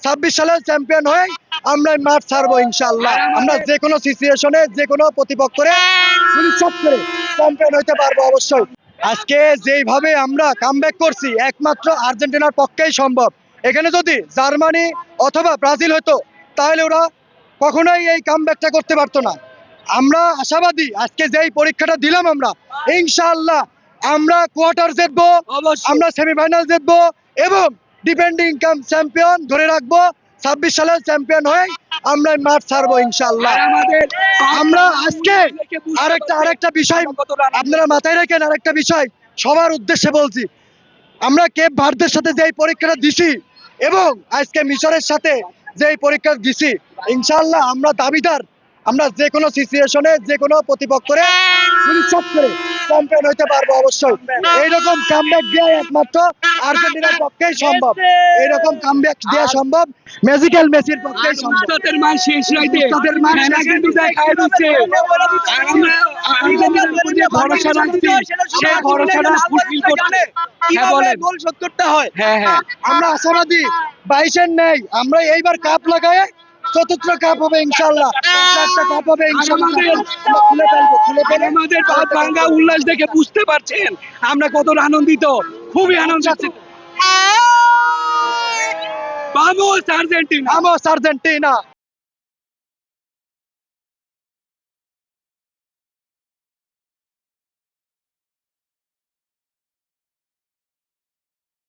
26 সালে চ্যাম্পিয়ন হয়ে আমরা মাঠ ছাড়বো ইনশাআল্লাহ। আমরা যে কোনো সিচুয়েশনে যে কোনো প্রতিপক্ষরে সুনিশ্চিত করে চ্যাম্পিয়ন হইতে পারবো অবশ্যই। আজকে যেইভাবে আমরা কামব্যাক করছি একমাত্র আর্জেন্টিনার পক্ষেই সম্ভব। এখানে যদি জার্মানি অথবা ব্রাজিল হতো তাহলে ওরা কখনোই এই কামব্যাকটা করতে পারতো না। আমরা আশাবাদী আজকে যেই পরীক্ষাটা দিলাম আমরা ইনশাআল্লাহ আমরা কোয়ার্টার জিতবো, আমরা সেমিফাইনাল জিতবো এবং ডিফেন্ডিং চ্যাম্পিয়ন ধরে রাখবো। 26 সালে চ্যাম্পিয়ন হয়ে আমরা মাঠ ছাড়বো ইনশাআল্লাহ। আমরা আজকে আরেকটা বিষয় আপনারা মাথায় রাখেন, আরেকটা বিষয় সবার উদ্দেশ্যে বলছি। আমরা কেপ ভারতের সাথে যে পরীক্ষাটা দিছি এবং আজকে মিশরের সাথে যে পরীক্ষা দিছি ইনশাআল্লাহ আমরা দাবিদার আমরা যে কোনো সিচুয়েশনে যে কোনো প্রতিপক্ষরে সুনিশ্চিত করে চ্যাম্পিয়ন হইতে পারবো অবশ্যই। এইরকম কামব্যাক দেওয়া একমাত্র আর্জেন্টিনার পক্ষেই সম্ভব। এইরকম কামব্যাক দেওয়া সম্ভব ম্যাজিক্যাল মেসির পক্ষেই সম্ভব। মুস্তাদের মান শেষ রাইতে মুস্তাদের মান খেলা শেষ কিন্তু দেখায় দিচ্ছে। আর আমরা আর্জেন্টিনার উপর যে ভরসা রাখছি সেই ভরসাটা ফুলফিল করতে কিভাবে গোল শোধ করতে হয়। হ্যাঁ হ্যাঁ আমরা আশাবাদী 22-এর নেই আমরা এইবার কাপ লাগায় চতুর্থ কাপ হবে ইনশাআল্লাহ। একটা কাপ হবে ইনশাআল্লাহ। খুলে ফেলবো আমাদের বাদ ভাঙ্গা উল্লাস দেখে বুঝতে পারছেন আমরা কতটা আনন্দিত, খুবই আনন্দিত। Vamos Argentina! Vamos Argentina!